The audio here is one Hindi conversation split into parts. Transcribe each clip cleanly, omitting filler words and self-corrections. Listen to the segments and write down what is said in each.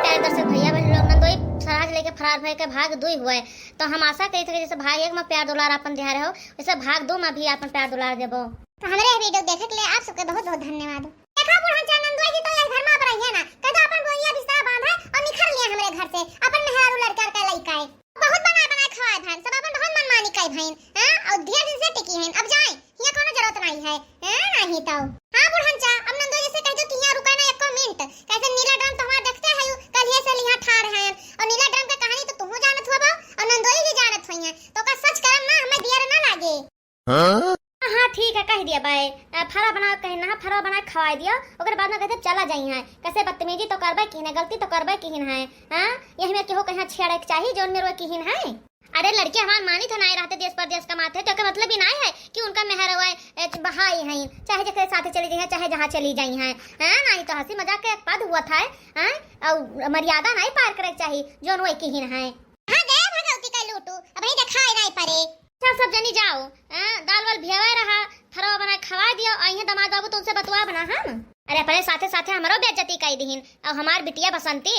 प्यारे दर्शक भैया बहन लोग नंदोई सराज लेके फरार भय के भाग 2 हुए। तो हम आशा करी थे जैसे भाग 1 में प्यार दुलार अपन दिया रहे हो वैसे भाग 2 में भी अपन प्यार दुलार देबो। तो हमारे वीडियो देखे के लिए आप सबके बहुत बहुत धन्यवाद। देखा बुढ़न चा नंदोई जी तो यार घर में पर रहिए ना कदा अपन बोलिया बिस्ता बांधा और निखर लिया हमारे घर से अपन मेहरारू लड़का का लइका है बहुत बना खवाए भान सब अपन बहुत मनमानी कई भाइन हां और धीरे धीरे से टिकी हैं। अब जाए यहाँ कोनो जरूरत नहीं है हां नहीं तो हां बुढ़न चा अब नंदोई जी से कह दो कि यहाँ रुका ना 1 मिनट कैसे नीला ड्रम तो वहां देखते हैं कल ये से लिया ठार हैं और नीला ड्रम का कहानी तो तुम जानत होबो और नंदोई भी जानत होई हैं तो का सच करम ना हमें दियर ना लागे। हां हाँ ठीक है कह दिया बाय फरा बना कहना फरा बना खवा दिया ओकर बाद में कहते चला जाई है कैसे बदतमीजी तो करबे की है गलती तो करबे की है हां यही में केहो कहां छेड़े के चाहिए जोन मेरे की है। अरे लड़के हमार मानी था नहीं रहते देश परदेश कमाते तो का मतलब ही नहीं है कि उनका मेहरवा बहाई है चाहे जैसे साथे चली जाए चाहे जहां चली जाई है हां नहीं तो हंसी मजाक का एक पद हुआ था हां और मर्यादा नहीं पार करे चाहिए जोन वो की है। हां गए भगवती का लूटू अब ही दिखाई नहीं पड़े सब जनी जाओ दाल वाल भियावा रहा फरवा बना खवा दियो आई दमाद बाबू तो उनसे बतवा बना हम। अरे अपने साथे साथे हमारो बेइज्जती कई दीहिन और हमार बिटिया बसंती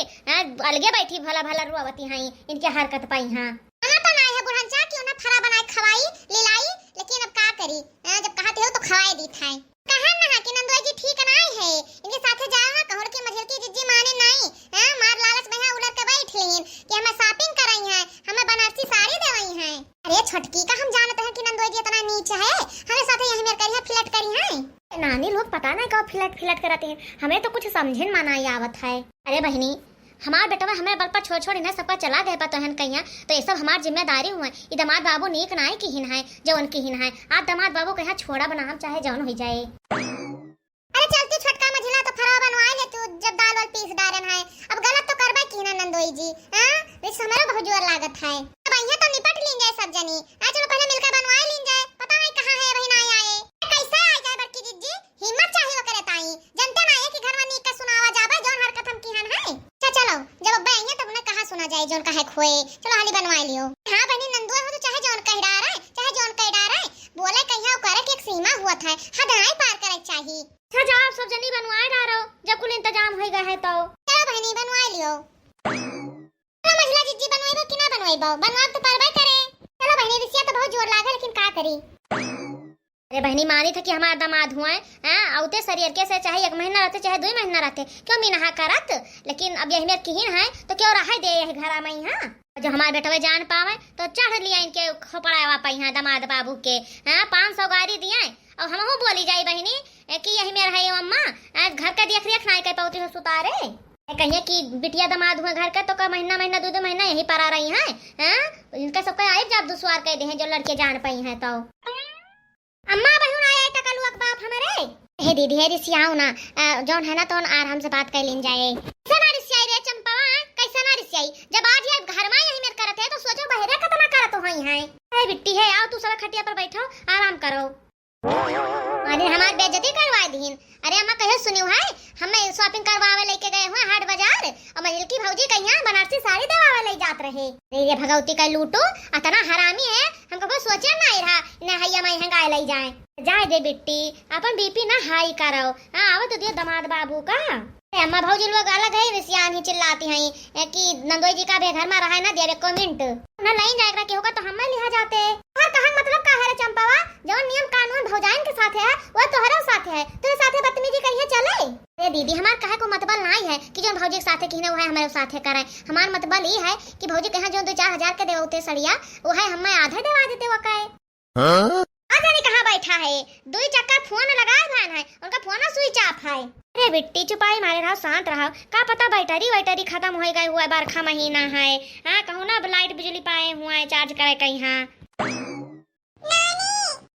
अलगे बैठी भला भला रुआवती हई इनके हरकत पाई हां खाना तो नहीं है बुढ़न चा क्यों ना फरा बनाए खवाई लिलाई लेकिन अब का करी जब कहते हो तो खवाई दी थाई कहा ना कि नंदोई जी ठीक नहीं है इनके साथे जाओ कहर की मझल की जिज्जी माने नहीं मार लालच में उलर के बैठ लेन कि हमें शॉपिंग करई है हमें बनारसी साड़ी देवई है। अरे छटकी का हम जानते हैं कि नंदोई जी इतना नीच है हमें साथे यही मेरे करिया फ्लैट करी है नानी लोग पता नहीं कब फ्लैट कराते हैं हमें तो कुछ समझे माना ही आवत है। अरे बहनी हमार बेटवा हमें बल पर छोड़ इन्हें सबका चला गए पा तोहन कहिया तो ये सब हमार जिम्मेदारी हुआ ये दमाद बाबू नीक नाई की हिन है जवन की हिन है आज दमाद बाबू कहिया छोड़ा बना हम चाहे जवन हो जाए। अरे चल तू छटका मझला तो फरा बनवाए ले तू जब दाल वाल पीस डारन है अब गलत तो करबे की ना नंदोई जी हां इस हमारा बहुत जोर लागत है अब यहाँ तो निपट लीन जाए सब जनी चलो पहले मिलकर बनवाए लीन जाए पता नहीं कहां है वही ना आए कैसे आ जाए बड़की जिज्जी हिम्मत चाहिए करे ताई जनते ना है कि घर में नीक का सुनावा जाबे जोन हरकत हम की हन है चलो जब अब्बा आएंगे तब उन्हें कहां सुना जाए जोन का है खोए चलो हाली बनवा लियो। हां बहनी नंदुआ हो तो चाहे जोन कह डार है चाहे जोन कह डार है बोले कहिया करे कि एक सीमा हुआ था हद नहीं पार करे चाहिए। अच्छा जाओ सब जनी बनवाए डारो जब कुल इंतजाम हो गए है तो चलो बहनी बनवा लियो तो मझला जिज्जी बनवाइबो कि ना बनवाइबो बनवा तो पारबे करे चलो बहनी रिसिया तो बहुत जोर लागे लेकिन का करी। अरे बहनी मानी था कि हमारा दामाद हुआ है औते शरीर के से चाहे 1 महीना रहते चाहे 2 महीना रहते क्यों मीनहा करत लेकिन अब यही मेरे किहिन है तो क्यों रहा दे यही घर में हां जो हमारे बेटवे जान पावे तो चढ़ लिया इनके खोपड़ावा पाई हां दामाद बाबू के 500 गाड़ी दिए और हमहू बोली जाई बहनी कि यही मेरा है अम्मा घर का देख रेख नहीं कर पाती सुतारे कहिए कि बिटिया दामाद हुए घर का तो का महीना 2 महीना यही पर आ रही हैं इनका सबका आए जब दुश्वार कह दे हैं जो लड़के जान पाई हैं तो अम्मा बहन आया टकलुआ के बाप हमारे हे दीदी हे रिसियाऊ ना जोन है ना तो आराम से बात कर लीन जाए कैसा ना रिसियाई रे चंपावा कैसा ना रिसियाई जब आज ये घर में यही मेरे करत है तो सोचो बहरे कितना करत होई है। हे बिट्टी है आओ तू सब खटिया पर बैठो आराम करो। अरे हमार बेइज्जती करवा दीन अरे अम्मा कहे सुनियो है हमें शॉपिंग करवावे लेके गए हुए हाट बाजार और महिल की भौजी कहिया बनारसी साड़ी देवावे ले जात रहे ये भगवती का लूटो इतना हरामी है हमको कोई सोचे नहीं रहा न हैया महंगा ले जाए जाए दे बिट्टी अपन बीपी ना हाई करो हां आओ तो दियो दामाद बाबू का अम्मा भौजी लोग अलग है विषयान ही चिल्लाती हैं कि नंदोई जी का बेघर में रहा है ना देवे कमेंट ना नहीं जाएगा कि होगा तो हम लिहा जाते हर कहां मतलब का है चंपावा जो नियम कानून भौजाइन के साथ है वो तोहरे साथ है तेरे साथ बदतमीजी करिए चले। अरे दीदी हमार कहे को मतबल नहीं है कि जो भौजी के साथ की है वो है हमारे साथ करे हमार मतबल ये है कि भौजी कहां जो 2-4 हजार के देवते सड़िया वो है हमें आधा देवा देते वो कहे आधा नहीं कहां बैठा है 2 चक्कर फोन लगाए भान है उनका फोन स्विच ऑफ है। अरे बिट्टी चुपाई मारे रहो शांत रहो का पता बैटरी खत्म हो गई हुआ है बरखा महीना है हां कहूं ना लाइट बिजली पाए हुआ है चार्ज करे कहीं हां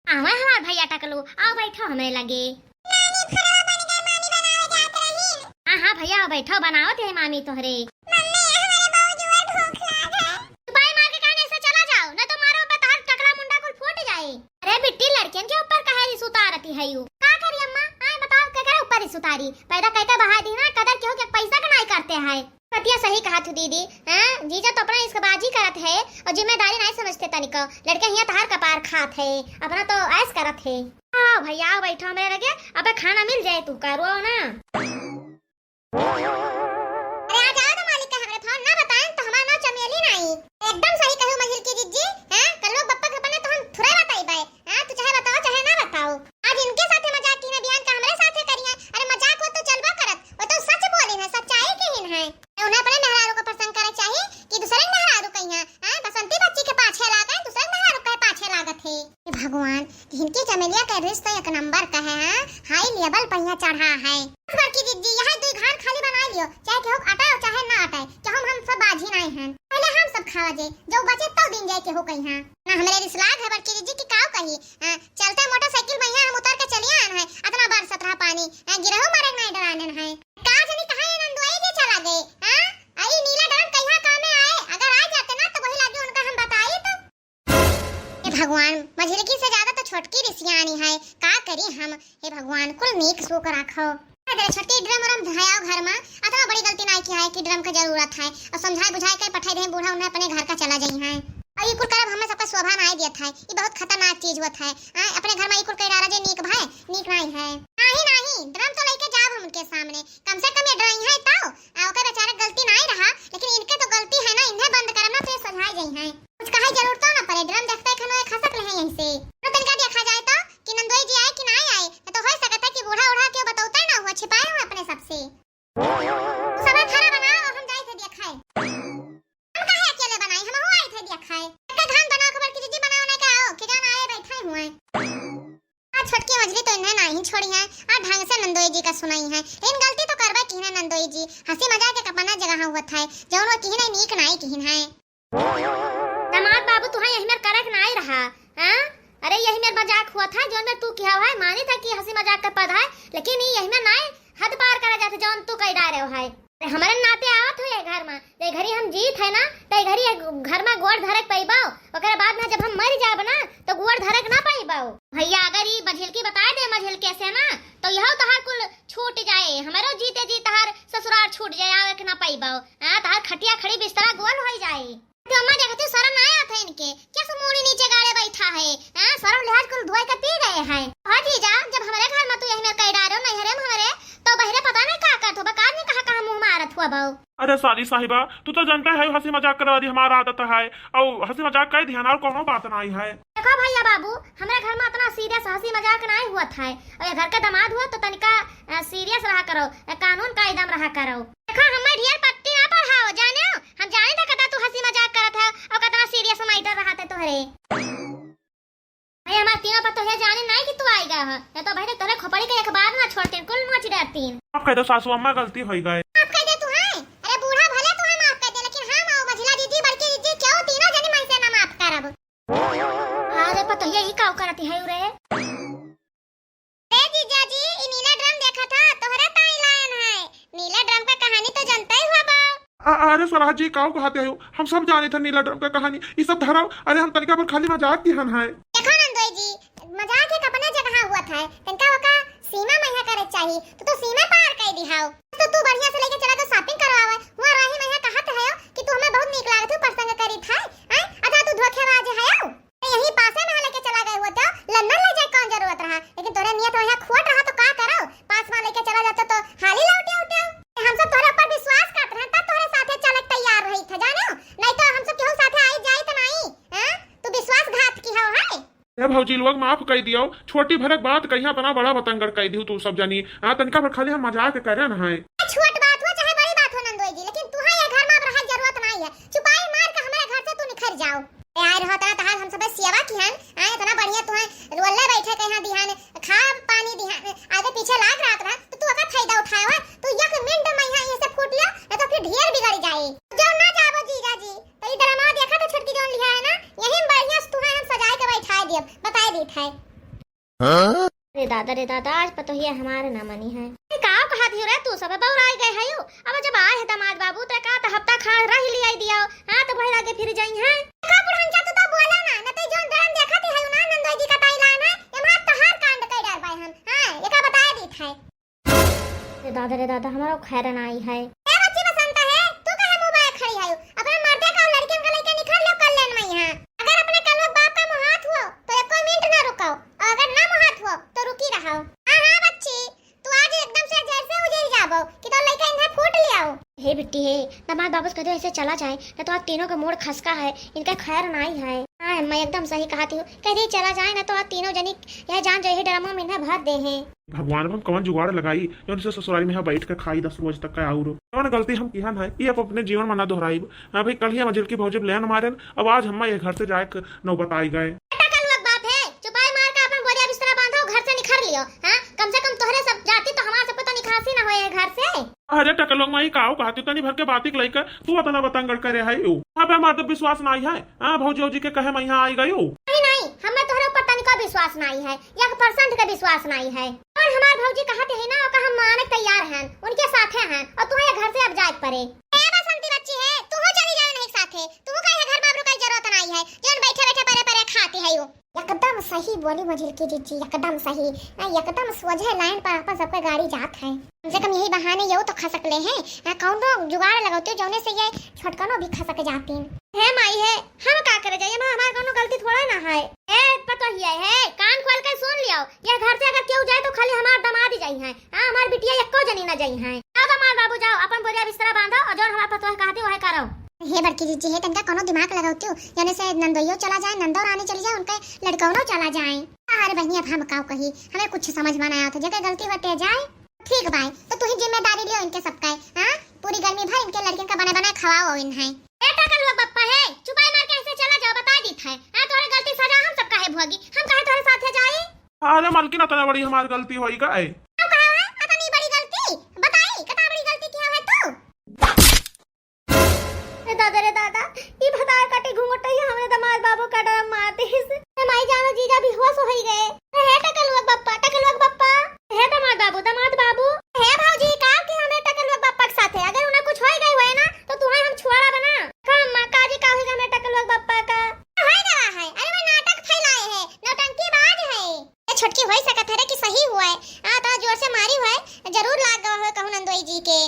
आवा हमार भैया टकलू आओ बैठो हमें लगे नानी फरवा बन गए मामी बनावे जात रही हां भैया बैठो बनाओ थे मामी तोहरे मम्मी हमारे बाबूजी और भूख लाग है चुपाई मार के कहने से चला जाओ ना तो मारो बतार टकला मुंडा को फूट जाए। अरे बिट्टी लड़कियन के ऊपर कहे सुतारती है यू का करी अम्मा आए बताओ क्या करे ऊपर सुतारी पैदा कहते बहा दी ना कदर क्यों के पैसा कमाई करते हैं सतिया सही कहा तू दीदी जीजा तो अपना इसका बाजी करत है और जिम्मेदारी नहीं समझते तनिको लड़के यहाँ तार कपार खात है अपना तो ऐस करत है। आओ भैया आओ बैठो मेरे लगे अबे खाना मिल जाए तू करो ना अरे आ जाओ तो डबल पहिया चढ़ा है। बड़की दीदी यह दो घर खाली बना लियो, चाहे केहू अटाए और चाहे ना अटाए, चाहे हम सब बाजी नहीं हैं। पहले हम सब खावा जे, जो बचे तो दिन जाए केहू कहीं हां ना। हमरे रिसलाग है बड़की दीदी की काऊ कही चलते मोटरसाइकिल भैया हम उतर के चलिए आन है, इतना बरसत रहा पानी गिरहु मरे नहीं डराने है। का जनी कहां नंदुआई जे चला गए हां। आई नीला ड्रम कहिया काम में आए, अगर आ जाते ना तो वही लागे उनका हम बताई तो। हे भगवान, मझिलकी से ज्यादा तो छोटकी रिसियानी है, का करी हम। हे भगवान कुल नीक सो कर रखो। अरे छोटी ड्रम रम धयाओ घर में, इतना बड़ी गलती नहीं की है कि ड्रम की जरूरत है और समझाए बुझाए के पठाई दे बूढ़ा उन्हें अपने घर का चला जाई है। और ये कुल करब हमें सबका शोभा नहीं दिया था, ये बहुत खतरनाक चीज होता है। अपने घर में ये कुल कह जे नीक भाई नीक नहीं है। नहीं ड्रम तो लेके जाब हम उनके सामने, कम से कम ये ड्राइंग है तो ओके बेचारा गलती नहीं रहा, लेकिन इनके तो गलती है ना, इन्हें बंद करना तो ये समझाई जाई है। कुछ कहे जरूरत तो ना पड़े, ड्रम देखते खनो एक खसक ले यहीं से। तो तनका देखा जाए तो कि नंदोई जी आए कि नहीं आए, तो हो सकता है कि बूढ़ा उड़ा के बताता ना हुआ, छिपाए हुआ अपने सबसे। सब खाना बनाओ और हम जाए थे देखाए। हम काहे अकेले बनाई, हम हो आए थे देखाए। एक धान बनाओ खबर की दीदी बनाओ के आओ कि जान आए बैठे हुए। आज छोटकी मछली तो इन्हें नहीं छोड़ी है, आज ढंग से नंदोई जी का सुनाई है, लेकिन गलती तो करबे की है नंदोई जी। हंसी मजाक के कपना जगह हुआ था, जौन वो किहने नीक नहीं किहन है। दामाद बाबू तुहा यही मेर करक नहीं रहा हां। अरे यही मेर मजाक हुआ था, जौन में तू किया है मानी था कि हंसी मजाक का पद है, लेकिन यही में नहीं हद पार करा जाते जौन तू कह डारे हो है। हमारे नाते आवत हो ये घर में, ते घरी हम जीत है ना, ते घरी घर में गोड़ धरक पैबाओ, ओकरे बाद में जब हम मर जाब ना तो गोड़ धरक ना पैबाओ। भैया अगर ये मझिलकी बता दे मझिलके से ना तो यह तहार कुल छूट जाए, हमारो जीते जी तहार ससुराल छूट जाए, आवे के ना पैबाओ। हां तहार खटिया खड़ी बिस्तरा गोल हो जाए। तो अम्मा देखते शर्म ना आत है इनके, क्या समूड़ी नीचे गाड़े बैठा है। हां शर्म लिहाज कुल धोए के पी गए हैं। हां जी जा, जब हमारे घर में तू यही में कह डारो नहीं हरे हमारे तो बहरे पता नहीं का करत हो, बकाज ने कहा मुंह मारत हुआ बाऊ। अरे साली साहिबा तू तो जानता है हंसी मजाक करवा दी हमारा आदत है, और हंसी मजाक का ध्यान और कोनो बात नहीं है। देखो भैया बाबू हमारे घर में इतना सीरियस हंसी मजाक नहीं हुआ था, और घर का दामाद हुआ तो तनिका सीरियस रहा करो, कानून का एकदम रहा करो। देखो हमें ढेर पट्टी ना पढ़ाओ, जाने हम जाने था कदा तू हंसी मजाक करत है और कदा सीरियस मैटर रहा थे तोहरे। भाई हमारे तीनों पर तो है जाने नहीं कि तू आएगा है, या तो भाई तोरे खोपड़ी के एक बार ना छोड़ते कुल नोच देती। आप कह दो सासू अम्मा गलती हो गए। माफ कर दे तू है, अरे बूढ़ा भले तू है माफ कर दे, लेकिन हम आओ मझिला दीदी बड़की दीदी क्यों तीनों जने मैं से ना माफ करब। अरे पता यही का करती है रे। ए जीजा जी ई नीला ड्रम देखा था तोहरे ताई लायन है, नीला ड्रम का कहानी तो जानते ही हो बा। अरे स्वराज जी काऊ कहते हो, हम सब जाने थे नीला ड्रम का कहानी, ये सब धराओ। अरे हम तनिका पर खाली मजाक की हन है। देखो नंदोई जी मजाक के अपने जगह हुआ था, तनका वका सीमा मैया करे चाहिए तो सीमा पार कर दिहाओ। तो तू बढ़िया से लेके चला तो शॉपिंग करवावे, वहां राही मैया कहत है कि तू हमें बहुत नीक लागत हो प्रसंग करी था हैं, अदा तू धोखेबाज है यही पासे में लेके चला गए हुआ तो लंदन ले जाए कौन जरूरत रहा, लेकिन तोरे नियत वहां खोट रहा तो का करो, पास में लेके चला जाता तो हाली लौटे उठे। हम सब तोरे ऊपर विश्वास करत रहे तब तोरे साथे चलक तैयार रही था जानो, नहीं तो हम सब केहू साथे आई जाई त नहीं। हां तू विश्वासघात की हो है। ए भौजी लोग माफ कर दियो, छोटी भरक बात कहिया बना बड़ा बतंगड़ कह दियो तू सब जानी। तनिका पर खाली हम मजाक करे न है। छोट बात हो चाहे बड़ी बात हो नंदोई जी, लेकिन तू ये घर में अब रहे जरूरत नहीं है, चुपाई मार के हमारे घर से तू निखर जाओ। यार रहता तहार हम सब सेवा की हन, आए इतना बढ़िया तू है रोल्ले बैठे कहां दिहान खा पानी दिहान आगे पीछे लाग रात रहा तो तू का फायदा उठावा, तू एक मिनट में यहां ऐसे फूट लिया नहीं तो फिर ढेर बिगड़ जाए। जो ना जाबो जीजा जी तो इधर ड्रामा देखा तो छोटकी जोन लिया है ना, यही बढ़िया से तू है हम सजाए के बैठा दिए बताए दी था। रे दादा आज पतो ही हमारे ना मनी है का कहा थी रे तू सब बौराई गए है यो। अब जब आए है दामाद बाबू तो का तो हफ्ता खा रह लिया दिया। हां तो भई आगे फिर जाई है का पुरहन तू तो बोला ना न तो जोन ड्राम देखा थी है ना नंदोई जी का ताई लाना एमा तहार कांड कई डर भाई हम। हां ये का बताए दी था। रे दादा हमारा खैर ना आई है। ए बच्ची बसंत है तू कहां मुंह बाय खड़ी है, अपने मर्दे का लड़कियों का लेके निकल लो कल्याण में यहां। अगर अपने कल बाप का मुंह हाथ हुआ तो एक मिनट ना रुकाओ, और अगर ना मुंह हाथ हुआ तो रुकी रहो। हां हां बच्ची तू आज एकदम से जैसे उजड़ जाबो कि तो लइका इन्हें फूट लियाओ। हे बिट्टी हे दामाद बाबू कदे ऐसे चला जाए न तो आप तीनों का मूड खसका है, इनका खैर नहीं है। हां मैं एकदम सही कहती हूं, कदे चला जाए न तो आप तीनों जनी यह जान जाए ड्रामा में इन्हें भर दे हैं। भगवान हम कौन जुगाड़ लगाई जो से ससुराल में बैठ कर खाई 10 रोज तक का आउरो कौन गलती हम किहन है ये अपने जीवन में ना दोहराई। भाई कल ही मजिल की भौजी लेन मारन, अब आज हम ये घर से जाए नौबत आई गए। बात है चुपाई मार के अपन बोरिया बिस्तरा बांधो घर से निखर लियो। हां कम से कम तोहरे सब अरे टकलोग माई काऊ कहती तनी भर के बातिक लइका तू अतना बतंगड़ करे है यू अब हमार तो विश्वास नहीं है हां भौजी जी के कहे मैं यहाँ आई गयो नहीं हमें तोहरा ऊपर तनिका विश्वास नहीं है, 1% का विश्वास नहीं है। और हमार भौजी कहते हैं ना कि हम माने तैयार हैं, उनके साथे हैं और तुम्हें घर से अब जाए पड़े। ए बसंती बच्ची है, तू हो चली जाओ नहीं साथे, तू कहे घर में रुकने की जरूरत नहीं है, जोन बैठे बैठे परे परे खाती है यो। एकदम सही बोली मझिल की जीजी, एकदम सही, एकदम सोझे लाइन पर अपन सबके गाड़ी जात है। कम से कम यही बहाने यो तो खा सकले हैं, कौन तो जुगाड़ लगाते हो जोने से ये छोटकनो भी खा सके जाती है माई है, हम का करे जाइए हमार कोनो गलती थोड़ा ना है। ए पता ही है, कान खोल के सुन लियो, ये घर से अगर केहू जाए तो खाली हमार दामाद ही जाई है, हां हमार बिटिया एको जनी ना जाई है। जाओ दामाद बाबू जाओ, अपन बोरिया बिस्तरा बांधो और जो हमार पतोह कहती वही करो। हे बड़की जीजी है, तनका कोनो दिमाग लगाओ यानी से नंदोइयो चला जाए, नंदो रानी चली जाए, उनके लड़कौनो चला जाए। अरे बहनी अब हम काऊ कही, हमें कुछ समझ में ना आता, जगह गलती होते जाए ठीक भाई, तो तू ही जिम्मेदारी लियो इनके सबका, हां पूरी गर्मी भर इनके लड़कियों का बना खवाओ इन्हें। बेटा का लोग बप्पा है, चुपाई मार के ऐसे चला जाओ, बता दी है हां तोरे गलती सजा हम सब काहे भोगी, हम काहे तोरे साथे जाई। अरे मालकिन अतना बड़ी हमार गलती होई का है, क्यों कहा है इतनी बड़ी गलती, बताई कितना बड़ी गलती किया है तू। रे दादा ई भतार कटे घुंघटैया हमरे दामाद बाबू का डर मारते हिस, माई जानो जीजा भी होश होई गए। हे टकलुआ बप्पा हे दामाद बाबू हे भौजी का कि हमें टकलुआ बप्पा के साथे अगर उन्हें कुछ होई गई होए ना तो तुम्हें हम छुआड़ा बना कम मां काजी का होई हमें टकलुआ बप्पा का होई रहा है। अरे वो नाटक फैलाए है, नौटंकीबाज है। ये छुटकी होई सकत है कि सही हुआ है, हां तो जोर से मारी हुआ है, जरूर लाग गवा है कहूं नंदोई जी के।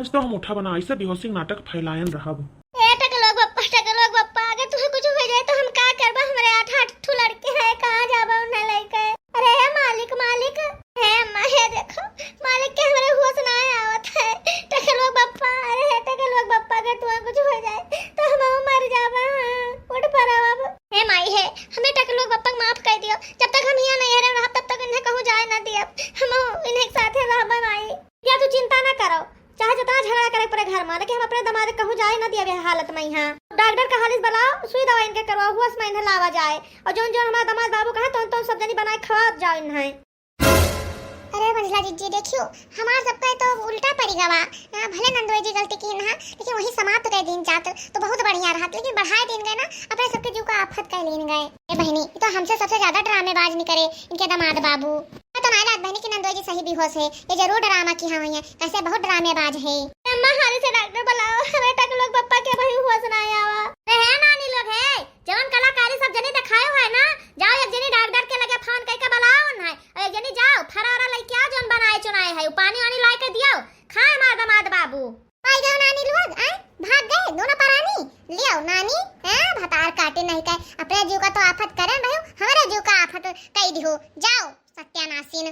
आज तो हम उठा बना ऐसे बेहोशी नाटक फैलायन रहब। ए टकलुआ बप्पा अगर तुम्हें कुछ हो जाए तो हम का करबा, हमरे 8 लड़के है कहां जाबा उन्हें लेके। अरे हे मालिक हे अम्मा हे देखो मालिक के हमरे होश ना आवत है। टकलुआ बप्पा, अरे हे टकलुआ बप्पा अगर तुम्हें कुछ हो जाए तो हम मर जाबा, उठ पड़ा अब। हे माई है, हमें टकलुआ बप्पा को माफ कर दियो, जब तक हम यहाँ नहीं रह तब तक इन्हें कहूं जाए ना दिया, हम इन्हें साथ रहबा माई। या तू चिंता ना करो, चाहे जितना झगड़ा करे पूरे घर में, लेकिन हम अपने दामाद कहूं जाए ना दिया हालत में। यहाँ डॉक्टर का हालिस बुलाओ, सुई दवा इनके करवाओ, होश में इन्हें लावा जाए और जो हमारा दामाद बाबू कहे तो सब जनी बनाए खवा जाओ इन्हें। अरे मंजला जी देखियो, हमार सबका तो उल्टा पड़ी गवा, भले नंदोई जी गलती की ना, लेकिन वही समाप्त कर दिन जात तो बहुत बढ़िया रहा, लेकिन बढ़ाए दिन गए ना अपने सबके जीव का आफत कर लेन गए। ए बहनी ये तो हमसे सबसे ज्यादा ड्रामेबाज नहीं करे इनके दामाद बाबू। मैं तो नाराज बहनी की नंदोई जी सही बेहोश है, ये जरूर ड्रामा की हाँ है, ऐसे बहुत ड्रामेबाज है। अम्मा हाली से डॉक्टर बुलाओ, हमें टकलुआ बप्पा के भाई होश ना आवा। है नानी लोग है, जवन कलाकारी सब जने दिखायो है ना, जाओ एक जनी डॉक्टर के लगे फोन करके बुलाओ न है, और एक जनी जाओ फरारा लेके आओ जोन बनाए चुनाए है, पानी वानी ला के दियो, खाए हमार दामाद बाबू। आई गए नानी लोग, आए भाग गए दोनों परानी, ले आओ नानी, हैं भतार काटे नहीं कहे, अपने जीव का तो आफत करे भाई, हमारे जीव का आफत कई दियो, जाओ सत्यानाशीन।